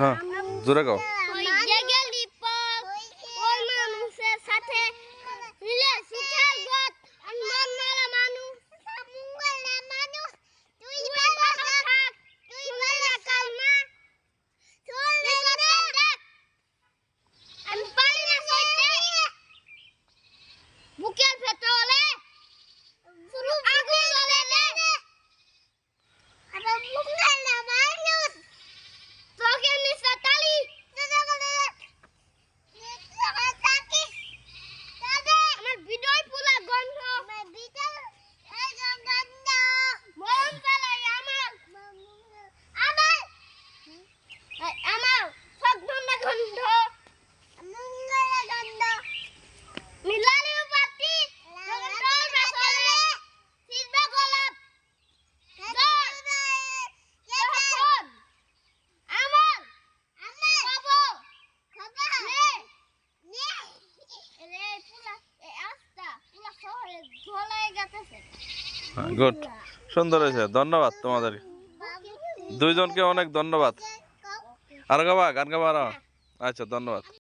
হ্যাঁ জোরে গাও। বুকের ভেতরে শুরু আগুন জ্বলে রে আবার মুঙ্গালা মানুষ তোকে নিচে তালি আমার ভিডিওই পুরা গন্ধ আমার ভিডিও এই গন্ধ মন চালাই আমার সব গন্ধ মুঙ্গালা গন্ধ মিলালি পাতি জগন্নাথ বেসলে সিজদা গোলাপ জগন আমল খাবো রে পুরা এই আস্তা পুরা শহরে ঝোলায় গেছে। গুড, সুন্দর হয়েছে, ধন্যবাদ তোমাদের দুইজনকে, অনেক ধন্যবাদ। আর গাবা গান গাবা, আচ্ছা ধন্যবাদ।